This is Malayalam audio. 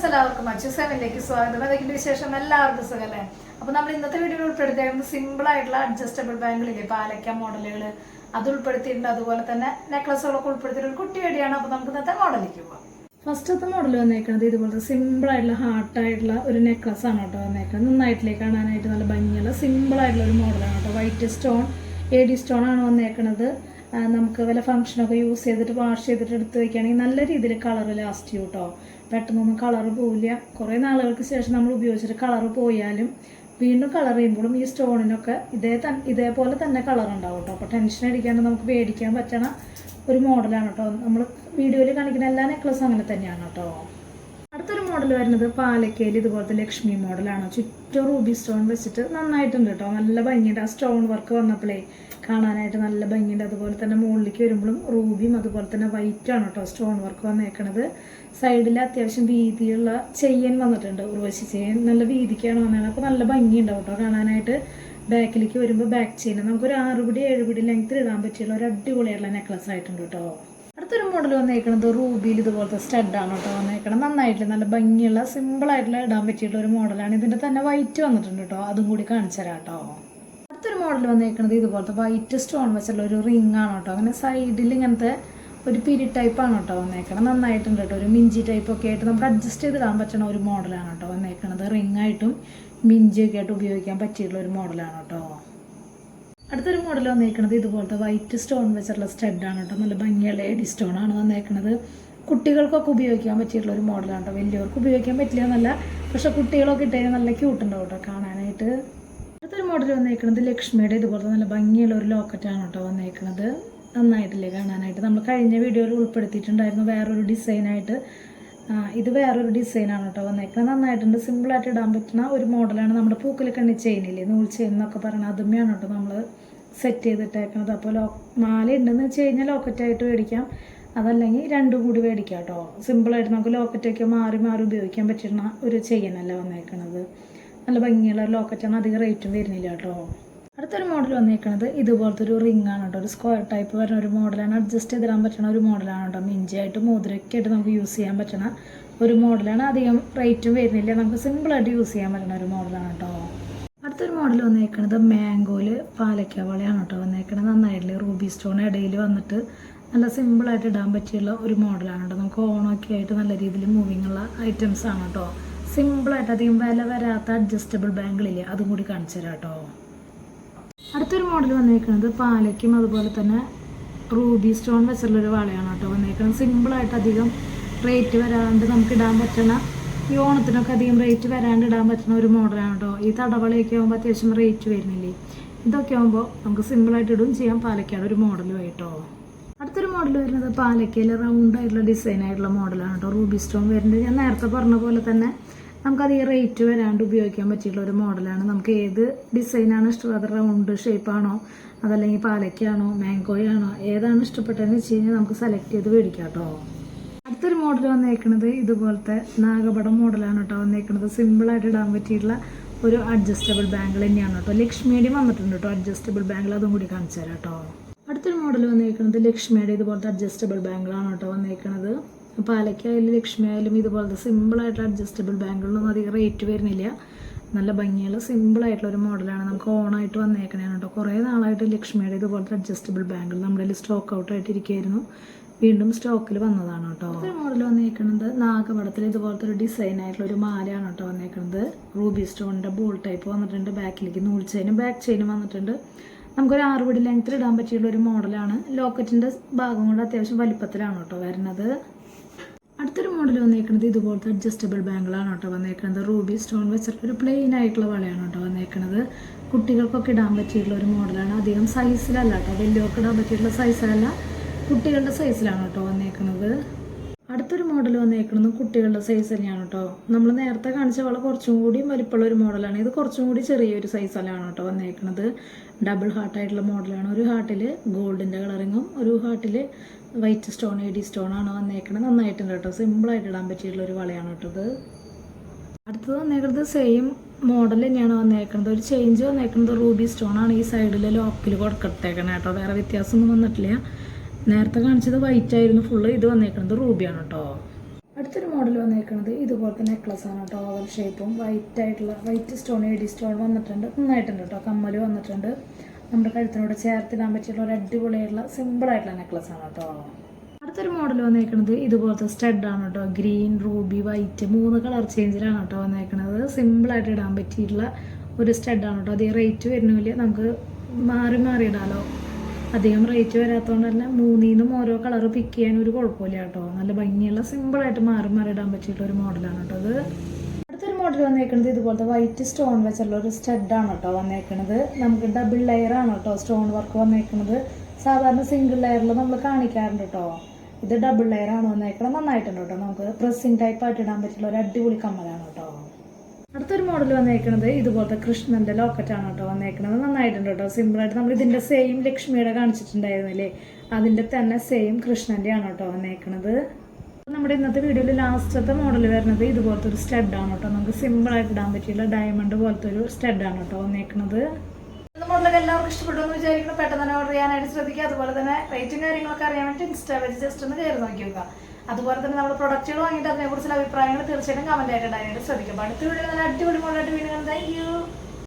എല്ലാവർക്കും അച്ഛസേവനിലേക്ക് സ്വാഗതം. അതൊക്കെ വിശേഷം എല്ലാവർക്കും സുഖല്ലേ? അപ്പൊ നമ്മൾ ഇന്നത്തെ വീഡിയോയിൽ ഉൾപ്പെടുത്തിയിരിക്കുന്നത് സിമ്പിൾ ആയിട്ടുള്ള അഡ്ജസ്റ്റബിൾ ബാങ്കിളില്ലേ, പാലക്ക മോഡലുകൾ അത് ഉൾപ്പെടുത്തിയിട്ടുണ്ട്. അതുപോലെ തന്നെ നെക്ലസുകളൊക്കെ ഉൾപ്പെടുത്തിയിട്ട് ഒരു കുട്ടി വേടിയാണ്. അപ്പൊ നമുക്ക് ഇന്നത്തെ മോഡലിലേക്ക് പോവാം. ഫസ്റ്റത്തെ മോഡൽ വന്നേക്കുന്നത് ഇതുപോലത്തെ സിമ്പിൾ ആയിട്ടുള്ള ഹാർട്ടായിട്ടുള്ള ഒരു നെക്ലസ് ആണ് കേട്ടോ വന്നേക്കുന്നത്. നന്നായിട്ടിലേക്ക് കാണാനായിട്ട് നല്ല ഭംഗിയുള്ള സിമ്പിൾ ആയിട്ടുള്ള ഒരു മോഡലാണ് കേട്ടോ. വൈറ്റ് സ്റ്റോൺ AD സ്റ്റോൺ ആണ് വന്നേക്കുന്നത്. നമുക്ക് വല്ല ഫംഗ്ഷനൊക്കെ യൂസ് ചെയ്തിട്ട് വാഷ് ചെയ്തിട്ട് എടുത്ത് വയ്ക്കുകയാണെങ്കിൽ നല്ല രീതിയിൽ കളർ ലാസ്റ്റ് ചെയ്യും കേട്ടോ. പെട്ടെന്നൊന്നും കളർ പോവില്ല. കുറേ നാളുകൾക്ക് ശേഷം നമ്മൾ ഉപയോഗിച്ചിട്ട് കളർ പോയാലും വീണ്ടും കളർ ചെയ്യുമ്പോഴും ഈ സ്റ്റോണിനൊക്കെ ഇതേപോലെ തന്നെ കളർ ഉണ്ടാവും കേട്ടോ. അപ്പോൾ ടെൻഷൻ അടിക്കാണ്ട് നമുക്ക് മേടിക്കാൻ പറ്റണ ഒരു മോഡലാണ് കേട്ടോ. നമ്മൾ വീഡിയോയിൽ കാണിക്കുന്ന എല്ലാ നെക്ലസും അങ്ങനെ തന്നെയാണ് കേട്ടോ. അടുത്തൊരു മോഡൽ വരുന്നത് പാലക്കയിൽ ഇതുപോലത്തെ ലക്ഷ്മി മോഡലാണ്. ചുറ്റും റൂബി സ്റ്റോൺ വെച്ചിട്ട് നന്നായിട്ടുണ്ട് കേട്ടോ. നല്ല ഭംഗിയുണ്ട്. ആ സ്റ്റോൺ വർക്ക് വന്നപ്പോഴേ കാണാനായിട്ട് നല്ല ഭംഗിയുണ്ട്. അതുപോലെ തന്നെ മുകളിലേക്ക് വരുമ്പോഴും റൂബിയും അതുപോലെ തന്നെ വൈറ്റ് ആണ് കേട്ടോ സ്റ്റോൺ വർക്ക് വന്നേക്കണത്. സൈഡിൽ അത്യാവശ്യം വീതിയുള്ള ചെയിൻ വന്നിട്ടുണ്ട്. ഉർവശി ചെയിൻ നല്ല വീതിക്കാണ് വന്നത്. അപ്പോൾ നല്ല ഭംഗിയുണ്ടാവും കേട്ടോ കാണാനായിട്ട്. ബാക്കിലേക്ക് വരുമ്പോൾ ബാക്ക് ചെയിൻ നമുക്കൊരു 6 പിടി 7 പിടി ലെങ്ത്തിൽ ഇടാൻ പറ്റിയുള്ള ഒരു അടിപൊളിയായിട്ടുള്ള നെക്ലസ് ആയിട്ടുണ്ട് കേട്ടോ. അടുത്തൊരു മോഡൽ വന്നേക്കുന്നത് റൂബിയിൽ ഇതുപോലത്തെ സ്റ്റഡാണ് കേട്ടോ വന്നേക്കണം. നന്നായിട്ട് നല്ല ഭംഗിയുള്ള സിമ്പിളായിട്ടുള്ള ഇടാൻ പറ്റിയിട്ടുള്ള ഒരു മോഡലാണ്. ഇതിൻ്റെ തന്നെ വൈറ്റ് വന്നിട്ടുണ്ട് കേട്ടോ. അതും കൂടി കാണിച്ചു തരാം കേട്ടോ. അടുത്തൊരു മോഡൽ വന്നേക്കുന്നത് ഇതുപോലത്തെ വൈറ്റ് സ്റ്റോൺ വെച്ചുള്ള ഒരു റിംഗ് ആണ് കേട്ടോ. അങ്ങനെ സൈഡിൽ ഇങ്ങനത്തെ ഒരു പിരി ടൈപ്പാണ് കേട്ടോ വന്നേക്കണം. നന്നായിട്ടുണ്ട് കേട്ടോ. ഒരു മിഞ്ചി ടൈപ്പൊക്കെ ആയിട്ട് നമുക്ക് അഡ്ജസ്റ്റ് ചെയ്തിടാൻ പറ്റുന്ന ഒരു മോഡലാണ് കേട്ടോ വന്നേക്കണത്. റിംഗ് ആയിട്ടും മിഞ്ചിയൊക്കെ ആയിട്ട് ഉപയോഗിക്കാൻ പറ്റിയിട്ടുള്ള ഒരു മോഡലാണ് കേട്ടോ. അടുത്തൊരു മോഡൽ വന്നേക്കുന്നത് ഇതുപോലത്തെ വൈറ്റ് സ്റ്റോൺ വെച്ചിട്ടുള്ള സ്റ്റഡാണ് കേട്ടോ. നല്ല ഭംഗിയുള്ള AD സ്റ്റോൺ ആണ് വന്നേക്കുന്നത്. കുട്ടികൾക്കൊക്കെ ഉപയോഗിക്കാൻ പറ്റിയിട്ടുള്ള ഒരു മോഡലാണ് കേട്ടോ. വലിയവർക്ക് ഉപയോഗിക്കാൻ പറ്റില്ല എന്നല്ല, പക്ഷെ കുട്ടികളൊക്കെ ഇട്ടതിന് നല്ല ക്യൂട്ടുണ്ടാവും കേട്ടോ കാണാനായിട്ട്. അടുത്തൊരു മോഡൽ വന്നേക്കുന്നത് ലക്ഷ്മിയുടെ ഇതുപോലത്തെ നല്ല ഭംഗിയുള്ള ഒരു ലോക്കറ്റാണ് കേട്ടോ വന്നേക്കുന്നത്. നന്നായിട്ടില്ലേ കാണാനായിട്ട്. നമ്മൾ കഴിഞ്ഞ വീഡിയോയിൽ ഉൾപ്പെടുത്തിയിട്ടുണ്ടായിരുന്നു വേറൊരു ഡിസൈനായിട്ട്. ഇത് വേറൊരു ഡിസൈനാണ് കേട്ടോ വന്നേക്കുന്നത്. നന്നായിട്ടുണ്ട്. സിമ്പിളായിട്ട് ഇടാൻ പറ്റുന്ന ഒരു മോഡലാണ്. നമ്മുടെ പൂക്കലക്കണ്ണി ചെയിനില്ലേ, നൂൽ ചെയിൻ എന്നൊക്കെ പറയുന്നത്, അതുമ്മയാണ് കേട്ടോ നമ്മൾ സെറ്റ് ചെയ്തിട്ടേക്കുന്നത്. അപ്പോൾ മാല ഉണ്ടെന്ന് വെച്ച് കഴിഞ്ഞാൽ ലോക്കറ്റായിട്ട് മേടിക്കാം, അതല്ലെങ്കിൽ രണ്ടും കൂടി മേടിക്കാം കേട്ടോ. സിമ്പിളായിട്ട് നമുക്ക് ലോക്കറ്റൊക്കെ മാറി മാറി ഉപയോഗിക്കാൻ പറ്റുന്ന ഒരു ചെയിനല്ല വന്നേക്കുന്നത്. നല്ല ഭംഗിയുള്ള ലോക്കറ്റാണ്. അധികം റേറ്റും വരുന്നില്ല കേട്ടോ. അടുത്തൊരു മോഡൽ വന്നേക്കുന്നത് ഇതുപോലത്തെ ഒരു റിംഗ് ആണ് കേട്ടോ. ഒരു സ്ക്വയർ ടൈപ്പ് വരുന്ന ഒരു മോഡലാണ്. അഡ്ജസ്റ്റ് ചെയ്തിടാൻ പറ്റുന്ന ഒരു മോഡലാണ് കേട്ടോ. മിഞ്ചിയായിട്ട് മോതിരൊക്കെ ആയിട്ട് നമുക്ക് യൂസ് ചെയ്യാൻ പറ്റുന്ന ഒരു മോഡലാണ്. അധികം റേറ്റും വരുന്നില്ല. നമുക്ക് സിമ്പിളായിട്ട് യൂസ് ചെയ്യാൻ പറ്റുന്ന ഒരു മോഡലാണ് കേട്ടോ. അടുത്തൊരു മോഡൽ വന്നേക്കുന്നത് മാംഗോയിൽ പാലക്ക വളയാണ് കേട്ടോ വന്നേക്കുന്നത്. നന്നായിട്ടില്ലേ റൂബി സ്റ്റോൺ ഇടയിൽ വന്നിട്ട് നല്ല സിമ്പിളായിട്ട് ഇടാൻ പറ്റിയുള്ള ഒരു മോഡലാണ് കേട്ടോ. നമുക്ക് ഓണമൊക്കെ ആയിട്ട് നല്ല രീതിയിൽ മൂവിങ് ഉള്ള ഐറ്റംസ് ആണ് കേട്ടോ. സിമ്പിളായിട്ട് അധികം വില വരാത്ത അഡ്ജസ്റ്റബിൾ ബാങ്കിളില്ലേ, അതും കൂടി കാണിച്ചു തരാം കേട്ടോ. അടുത്തൊരു മോഡൽ വന്നേക്കുന്നത് പാലയ്ക്കും അതുപോലെ തന്നെ റൂബി സ്റ്റോൺ വെച്ചുള്ളൊരു വളയാണ് കേട്ടോ വന്നേക്കുന്നത്. സിമ്പിളായിട്ട് അധികം റേറ്റ് വരാണ്ട് നമുക്ക് ഇടാൻ പറ്റുന്ന, ഈ ഓണത്തിനൊക്കെ അധികം റേറ്റ് വരാണ്ട് ഇടാൻ പറ്റുന്ന ഒരു മോഡലാണ് കേട്ടോ. ഈ തടവളയൊക്കെ ആകുമ്പോൾ അത്യാവശ്യം റേറ്റ് വരുന്നില്ലേ, ഇതൊക്കെ ആകുമ്പോൾ നമുക്ക് സിമ്പിളായിട്ട് ഇടും ചെയ്യാം. പാലക്കയുടെ ഒരു മോഡലും ആയിട്ടോ. അടുത്തൊരു മോഡൽ വരുന്നത് പാലക്കയിൽ റൗണ്ട് ആയിട്ടുള്ള ഡിസൈൻ ആയിട്ടുള്ള മോഡലാണ് കേട്ടോ. റൂബി സ്റ്റോൺ വരുന്നത് ഞാൻ നേരത്തെ പറഞ്ഞ പോലെ തന്നെ നമുക്കധികം റേറ്റ് വരാണ്ട് ഉപയോഗിക്കാൻ പറ്റിയിട്ടുള്ള ഒരു മോഡലാണ്. നമുക്ക് ഏത് ഡിസൈനാണ് ഇഷ്ടം, അത് റൗണ്ട് ഷേപ്പാണോ അതല്ലെങ്കിൽ പാലക്കയാണോ മാംഗോയാണോ ഏതാണ് ഇഷ്ടപ്പെട്ടതെന്ന് വെച്ച് കഴിഞ്ഞാൽ നമുക്ക് സെലക്ട് ചെയ്ത് മേടിക്കാം കേട്ടോ. അടുത്തൊരു മോഡൽ വന്നേക്കുന്നത് ഇതുപോലത്തെ നാഗപടം മോഡലാണ് കേട്ടോ വന്നേക്കുന്നത്. സിമ്പിളായിട്ട് ഇടാൻ പറ്റിയിട്ടുള്ള ഒരു അഡ്ജസ്റ്റബിൾ ബാങ്കിൾ തന്നെയാണ് കേട്ടോ. ലക്ഷ്മിയുടെയും വന്നിട്ടുണ്ട് കേട്ടോ അഡ്ജസ്റ്റബിൾ ബാങ്കിൾ, അതും കൂടി കാണിച്ചു തരാം കേട്ടോ. അടുത്തൊരു മോഡൽ വന്നേക്കുന്നത് ലക്ഷ്മിയുടെ ഇതുപോലത്തെ അഡ്ജസ്റ്റബിൾ ബാങ്കിളാണ് കേട്ടോ വന്നേക്കുന്നത്. പാലക്കായാലും ലക്ഷ്മി ആയാലും ഇതുപോലത്തെ സിമ്പിളായിട്ടുള്ള അഡ്ജസ്റ്റബിൾ ബാങ്കിളിനൊന്നും അധികം റേറ്റ് വരുന്നില്ല. നല്ല ഭംഗിയുള്ള സിമ്പിളായിട്ടുള്ള ഒരു മോഡലാണ്. നമുക്ക് ഓണായിട്ട് വന്നേക്കണേണ് കേട്ടോ. കുറേ നാളായിട്ട് ലക്ഷ്മിയുടെ ഇതുപോലത്തെ അഡ്ജസ്റ്റബിൾ ബാങ്കിൾ നമ്മുടെ കയ്യിൽ സ്റ്റോക്ക് ഔട്ട് ആയിട്ടിരിക്കുകയായിരുന്നു. വീണ്ടും സ്റ്റോക്കിൽ വന്നതാണ് കേട്ടോ. ഒരു മോഡൽ വന്നേക്കുന്നത് നാഗപടത്തിൽ ഇതുപോലത്തെ ഒരു ഡിസൈൻ ആയിട്ടുള്ള ഒരു മാലയാണ് കേട്ടോ വന്നേക്കുന്നത്. റൂബി സ്റ്റോണിൻ്റെ ബോൾ ടൈപ്പ് വന്നിട്ടുണ്ട്. ബാക്കിലേക്ക് നൂൽ ചെയിനും ബാക്ക് ചെയിനും വന്നിട്ടുണ്ട്. നമുക്കൊരു 6 പിടി ലെങ്ത്തിൽ ഇടാൻ പറ്റിയുള്ള ഒരു മോഡലാണ്. ലോക്കറ്റിൻ്റെ ഭാഗം കൊണ്ട് അത്യാവശ്യം വലിപ്പത്തിലാണ് കേട്ടോ വരുന്നത്. അടുത്തൊരു മോഡൽ വന്നേക്കുന്നത് ഇതുപോലത്തെ അഡ്ജസ്റ്റബിൾ ബാങ്കിളാണ് കേട്ടോ വന്നേക്കുന്നത്. റൂബി സ്റ്റോൺ വെച്ചിട്ട് ഒരു പ്ലെയിൻ ആയിട്ടുള്ള വളയാണ് കേട്ടോ വന്നേക്കുന്നത്. കുട്ടികൾക്കൊക്കെ ഇടാൻ പറ്റിയിട്ടുള്ള ഒരു മോഡലാണ്. അധികം സൈസിലല്ല കേട്ടോ, വലിയവർക്ക് ഇടാൻ പറ്റിയിട്ടുള്ള സൈസിലല്ല, കുട്ടികളുടെ സൈസിലാണ് കേട്ടോ വന്നേക്കുന്നത്. അടുത്തൊരു മോഡൽ വന്നേക്കുന്നത് കുട്ടികളുടെ സൈസ് തന്നെയാണ് കേട്ടോ. നമ്മൾ നേരത്തെ കാണിച്ച വള കുറച്ചും കൂടി വലിപ്പമുള്ള ഒരു മോഡലാണ്. ഇത് കുറച്ചും കൂടി ചെറിയൊരു സൈസിലാണ് കേട്ടോ വന്നേക്കുന്നത്. ഡബിൾ ഹാർട്ടായിട്ടുള്ള മോഡലാണ്. ഒരു ഹാർട്ടിൽ ഗോൾഡിൻ്റെ കളറിങ്ങും ഒരു ഹാർട്ടിൽ വൈറ്റ് സ്റ്റോൺ AD സ്റ്റോൺ ആണ് വന്നേക്കുന്നത്. നന്നായിട്ടുണ്ട് കേട്ടോ. സിമ്പിളായിട്ട് ഇടാൻ പറ്റിയിട്ടുള്ള ഒരു വളയാണ് കേട്ടോ ഇത്. അടുത്തത് വന്നേക്കുന്നത് സെയിം മോഡൽ തന്നെയാണ് വന്നേക്കുന്നത്. ഒരു ചേഞ്ച് വന്നേക്കുന്നത് റൂബി സ്റ്റോൺ ആണ് ഈ സൈഡിൽ ലോക്കിൽ കൊടുക്കട്ടേക്കണം കേട്ടോ. വേറെ വ്യത്യാസമൊന്നും വന്നിട്ടില്ല. നേരത്തെ കാണിച്ചത് വൈറ്റ് ആയിരുന്നു ഫുള്ള്. ഇത് വന്നേക്കുന്നത് റൂബിയാണ് കേട്ടോ. അടുത്തൊരു മോഡൽ വന്നേക്കുന്നത് ഇതുപോലത്തെ നെക്ലസ് ആണ് കേട്ടോ. ഓവൽ ഷേപ്പും വൈറ്റ് സ്റ്റോൺ എഡി സ്റ്റോൺ വന്നിട്ടുണ്ട്. നന്നായിട്ടുണ്ട് കേട്ടോ. കമ്മൽ വന്നിട്ടുണ്ട്. നമ്മുടെ കഴുത്തിനോട് ചേർത്തിടാൻ പറ്റിയുള്ള ഒരു അടിപൊളിയായിട്ടുള്ള സിമ്പിളായിട്ടുള്ള നെക്ലസ് ആണ് കേട്ടോ. അടുത്തൊരു മോഡൽ വന്നേക്കുന്നത് ഇതുപോലത്തെ സ്റ്റഡാണ് കേട്ടോ. ഗ്രീൻ, റൂബി, വൈറ്റ് 3 കളർ ചേഞ്ചിലാണ് കേട്ടോ വന്നേക്കുന്നത്. സിമ്പിളായിട്ട് ഇടാൻ പറ്റിയിട്ടുള്ള ഒരു സ്റ്റഡാണ് കേട്ടോ. അധികം റേറ്റ് വരുന്നില്ല, നമുക്ക് മാറി ഇടാലോ. അധികം റേറ്റ് വരാത്തതുകൊണ്ട് തന്നെ 3നും ഓരോ കളർ പിക്ക് ചെയ്യാൻ ഒരു കുഴപ്പമില്ല കേട്ടോ. നല്ല ഭംഗിയുള്ള സിമ്പിളായിട്ട് മാറി ഇടാൻ പറ്റിയിട്ടുള്ള ഒരു മോഡലാണ് കേട്ടോ അത്. അടുത്തൊരു മോഡൽ വന്നേക്കുന്നത് ഇതുപോലത്തെ വൈറ്റ് സ്റ്റോൺ വെച്ചുള്ള ഒരു സ്റ്റഡാണ് കേട്ടോ വന്നേക്കുന്നത്. നമുക്ക് ഡബിൾ ലെയർ ആണ് കേട്ടോ സ്റ്റോൺ വർക്ക് വന്നേക്കുന്നത്. സാധാരണ സിംഗിൾ ലെയറിൽ നമ്മൾ കാണിക്കാറുണ്ട് കേട്ടോ. ഇത് ഡബിൾ ലെയർ ആണ് വന്നേക്കുന്നത്. നന്നായിട്ടുണ്ട് കേട്ടോ. നമുക്ക് പ്രസ്സിങ് ടൈപ്പ് ആയിട്ട് ഇടാൻ പറ്റിയുള്ള ഒരു അടിപൊളി കമ്മലാണ് കേട്ടോ. അടുത്തൊരു മോഡൽ വന്നേക്കുന്നത് ഇതുപോലത്തെ കൃഷ്ണന്റെ ലോക്കറ്റാണ് കേട്ടോ വന്നേക്കുന്നത്. നന്നായിട്ടുണ്ട് കേട്ടോ. സിമ്പിളായിട്ട് നമ്മൾ ഇതിന്റെ സെയിം ലക്ഷ്മിയുടെ കാണിച്ചിട്ടുണ്ടായിരുന്നില്ലേ, അതിന്റെ തന്നെ സെയിം കൃഷ്ണന്റെ ആണ് കേട്ടോ വന്നേക്കുന്നത്. നമ്മുടെ ഇന്നത്തെ വീഡിയോയിൽ ലാസ്റ്റത്തെ മോഡൽ വരുന്നത് ഇതുപോലത്തെ ഒരു സ്റ്റഡാണ് കേട്ടോ. നമുക്ക് സിമ്പിളായിട്ട് ഇടാൻ പറ്റിയുള്ള ഡയമണ്ട് പോലത്തെ ഒരു സ്റ്റഡാണ് കേട്ടോ വന്നേക്കുന്നത്. മോഡലൊക്കെ എല്ലാവർക്കും ഇഷ്ടപ്പെട്ടു എന്ന് വിചാരിക്കുന്നു. പെട്ടെന്ന് തന്നെ ഓർഡർ ചെയ്യാനായിട്ട് ശ്രദ്ധിക്കുക. അതുപോലെ തന്നെ റേറ്റും കാര്യങ്ങളൊക്കെ അറിയാൻ വേണ്ടി ഇൻസ്റ്റാ പേജ് ജസ്റ്റ് ഒന്ന് കയറി നോക്കി നോക്കുക. അതുപോലെ തന്നെ നമ്മൾ പ്രൊഡക്റ്റുകൾ വാങ്ങിയിട്ട് അതിനെക്കുറിച്ചുള്ള അഭിപ്രായങ്ങൾ തീർച്ചയായിട്ടും കമന്റ് ആയിട്ട് ഇടാനായിട്ട് ശ്രദ്ധിക്കുക. അടുത്ത വീഡിയോ നല്ല അടിപൊളി മോഡലായിട്ട് വീണ്ടും. Thank you.